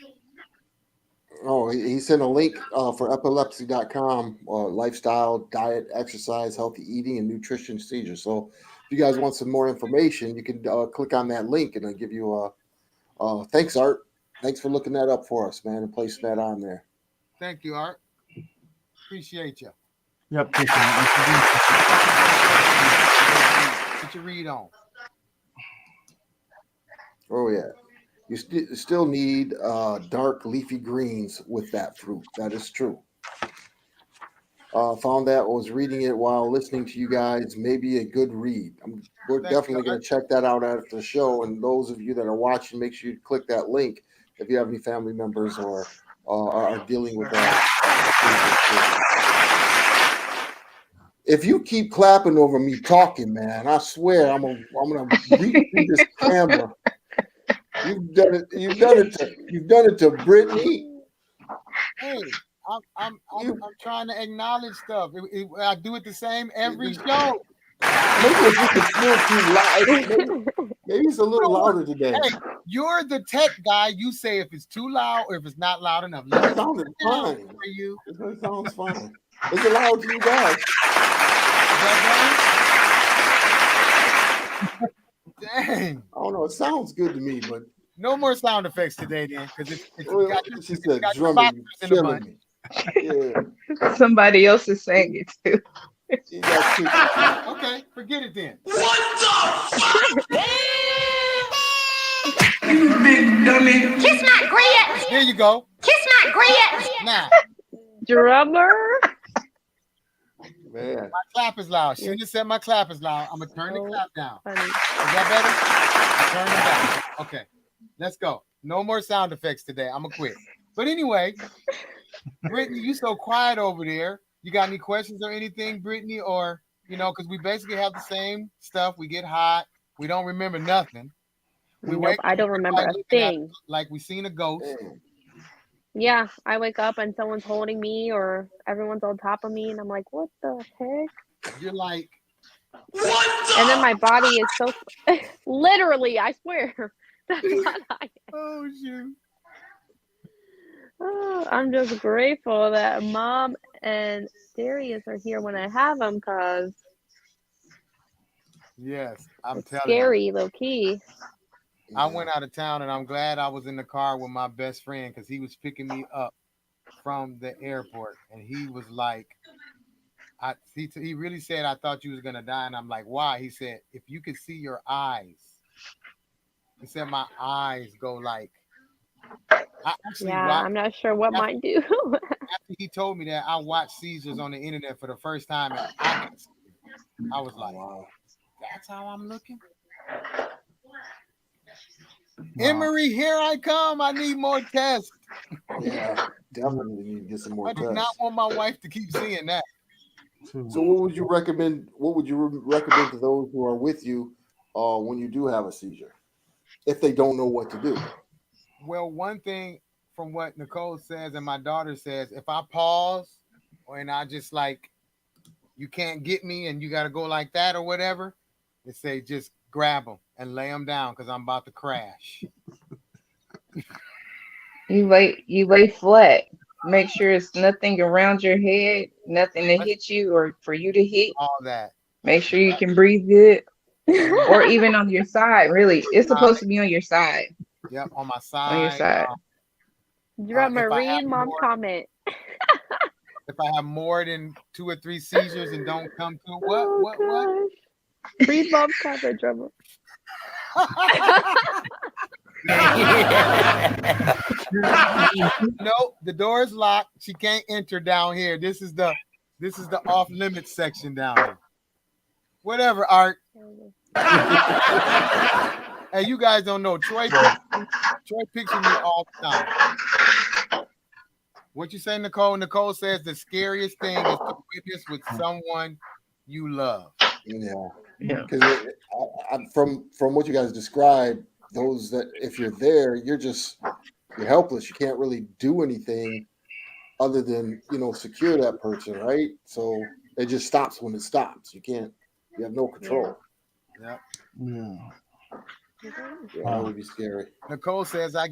Oh, he sent a link for epilepsy.com, lifestyle, diet, exercise, healthy eating, and nutrition seizures. So if you guys want some more information, you can click on that link and I'll give you thanks, Art. Thanks for looking that up for us, man, and placing that on there. Thank you, Art. Appreciate you. Yep. Put your read on. Oh, yeah. You still need dark leafy greens with that fruit. That is true. Found that, was reading it while listening to you guys. Maybe a good read. We're Thank you, definitely going Art. to check that out after the show. And those of you that are watching, make sure you click that link if you have any family members or are dealing with that. If you keep clapping over me talking, man, I swear I'm gonna reach through this camera done it. You've done it to Brittany. Hey, I'm trying to acknowledge stuff. I do it the same every show. Maybe it's just a little too loud. Maybe it's a little louder today. Hey, you're the tech guy. You say if it's too loud or if it's not loud enough. It sounded fine. For you. It sounds fine. Is it loud to you guys? Dang. I don't know. It sounds good to me, but no more sound effects today, then, because it's she said drumming, killing me. Yeah. Somebody else is saying it too. Okay, forget it then. What the fuck? You big dummy. Kiss my grits. There you go. Kiss my grits. Now. Drummer. Man. My clap is loud. She just said my clap is loud. I'm going to turn the clap down. Funny. Is that better? Turn it down. Okay. Let's go. No more sound effects today. I'm going to quit. But anyway, Brittany, you so quiet over there. You got any questions or anything, Brittany? Or, because we basically have the same stuff. We get hot. We don't remember nothing. Nope, I don't remember a thing. Like we seen a ghost. Yeah, I wake up and someone's holding me or everyone's on top of me and I'm like, what the heck? You're like, what the? And then my body is so literally, I swear. That's what I am. Oh, shoot. Oh, I'm just grateful that Mom and Darius are here when I have them because yes, I'm telling scary, you. low key. I went out of town and I'm glad I was in the car with my best friend because he was picking me up from the airport and he was like, he really said, I thought you was going to die. And I'm like, why? He said, if you could see your eyes. He said, my eyes go like, I'm not sure what mine do. After he told me that, I watched Seizures on the internet for the first time. And I was like, wow, that's how I'm looking? Wow. Emery, here I come. I need more tests. Yeah, definitely need to get some more tests. I do not want my wife to keep seeing that. So what would you recommend? What would you recommend to those who are with you when you do have a seizure, if they don't know what to do? Well, one thing from what Nicole says and my daughter says, if I pause and I just like, you can't get me and you got to go like that or whatever, they say just grab them and lay them down because I'm about to crash. You lay flat. Make sure it's nothing around your head, nothing to hit you or for you to hit. All that. Make sure you can breathe good. Or even on your side, really. It's supposed to be on your side. Yep, on my side. On your side. Drummer, read Mom's comment. If I have more than 2 or 3 seizures and don't come to what? Read Mom's comment, Drummer. No, the door is locked. She can't enter down here. This is the off limits section down here. Whatever, Art. Hey, you guys don't know. Troy picks with me all the time. What you say, Nicole? Nicole says the scariest thing is to witness with someone you love. Yeah. Because from what you guys described, those that if you're there, you're helpless. You can't really do anything other than secure that person, right? So it just stops when it stops. You have no control. Yeah. That would be scary. Nicole says I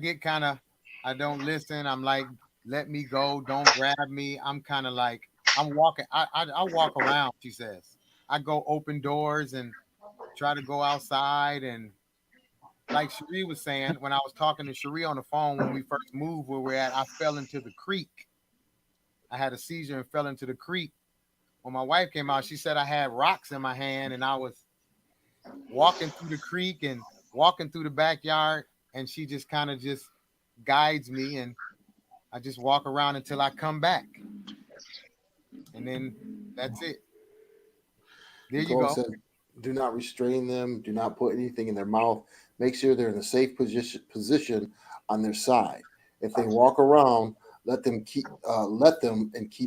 don't listen. I'm like, let me go, don't grab me. I'm kind of like, I'm walking. I walk around. She says I go open doors and try to go outside. And like Cherie was saying, when I was talking to Cherie on the phone when we first moved where we're at, I fell into the creek. I had a seizure and fell into the creek. When my wife came out, she said I had rocks in my hand and I was walking through the creek and walking through the backyard, and she just kind of just guides me, and I just walk around until I come back, and then that's it. There you go. Said, do not restrain them. Do not put anything in their mouth. Make sure they're in a safe position on their side. If they walk around, let them keep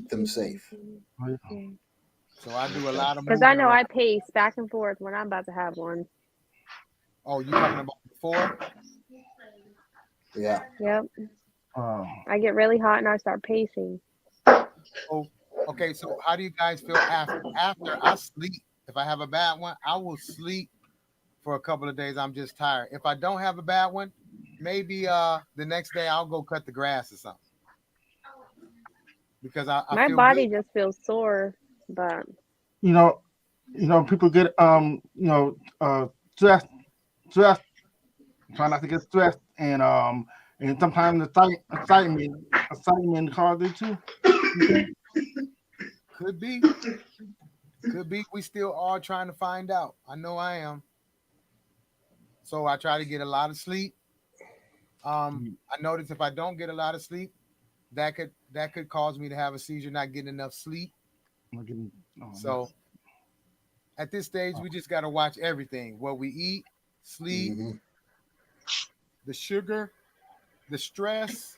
them safe. So I do a lot of because I know I pace back and forth when I'm about to have one. Oh, you talking about before? Yeah. Yep. Oh. I get really hot and I start pacing. Oh, okay. So how do you guys feel after I sleep? If I have a bad one, I will sleep for a couple of days. I'm just tired. If I don't have a bad one, maybe the next day I'll go cut the grass or something. Because I My feel body good. just feels sore, but You know, people get stressed. Try not to get stressed, and sometimes excitement causes it too. Could be. We still are trying to find out. I know I am. So I try to get a lot of sleep. I notice if I don't get a lot of sleep, that could cause me to have a seizure, not getting enough sleep. So at this stage, we just got to watch everything: what we eat, sleep, the sugar, the stress,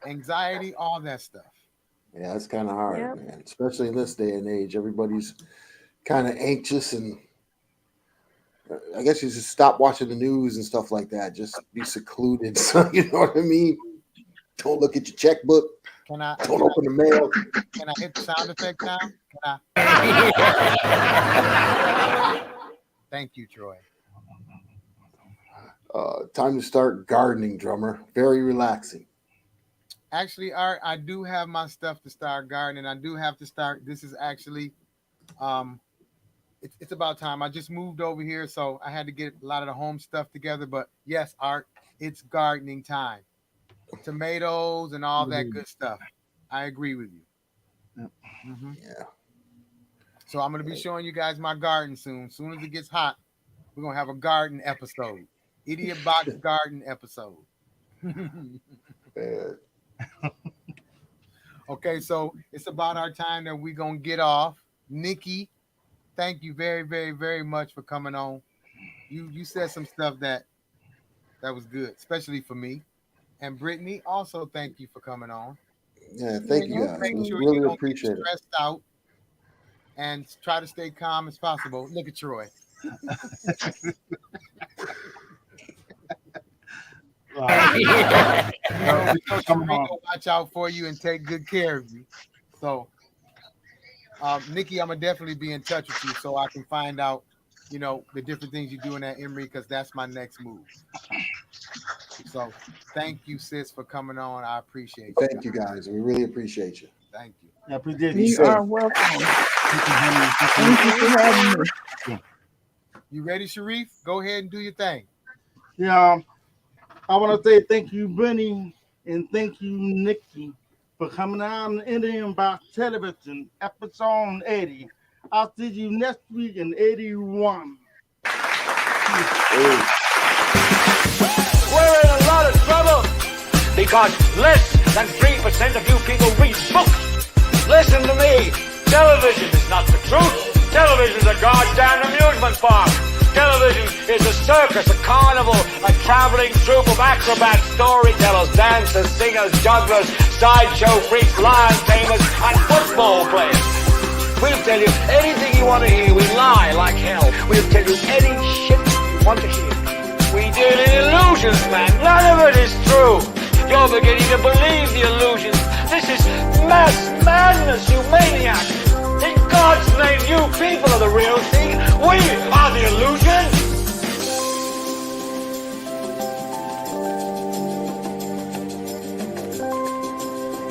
anxiety, all that stuff. Yeah, it's kind of hard, Yep. man. Especially in this day and age, everybody's kind of anxious, and I guess you just stop watching the news and stuff like that. Just be secluded. So you know what I mean? Don't look at your checkbook. Don't open the mail. Can I hit the sound effect now? Can I? Thank you, Troy. Time to start gardening, drummer. Very relaxing. Actually, Art, I do have my stuff to start gardening. I do have to start. This is actually, it's about time. I just moved over here, so I had to get a lot of the home stuff together. But yes, Art, it's gardening time. Tomatoes and all that good stuff. I agree with you. Yeah. So I'm going to be showing you guys my garden soon. As soon as it gets hot, we're going to have a garden episode. Idiotbox garden episode. Okay, so it's about our time that we're going to get off. Nikki, thank you very, very, very much for coming on. You said some stuff that was good, especially for me. And Brittany, also thank you for coming on. Yeah, thank you guys. Make sure Really you don't appreciate get it. stressed out and try to stay calm as possible. Look at Troy. We know Sharika will watch out for you and take good care of you. So, Nikki, I'm gonna definitely be in touch with you so I can find out, the different things you're doing at Emory, because that's my next move. So, thank you, sis, for coming on. I appreciate you. Thank you, guys. We really appreciate you. Thank you. I appreciate You you. are welcome. Thank you for having me. You ready, Sharif? Go ahead and do your thing. Yeah, I want to say thank you, Brittany, and thank you, Nikki, for coming on Idiotbox Television, episode 80. I'll see you next week in 81. We're in a lot of trouble because less than 3% of you people read books. Listen to me. Television is not the truth. Television is a goddamn amusement park. Television is a circus, a carnival, a traveling troupe of acrobats, storytellers, dancers, singers, jugglers, sideshow freaks, lion tamers, and football players. We'll tell you anything you want to hear. We lie like hell. We'll tell you any shit you want to hear. We deal in illusions, man. None of it is true. You're beginning to believe the illusions. This is mass madness, you maniac. In God's name, you people are the real thing. We are the illusion.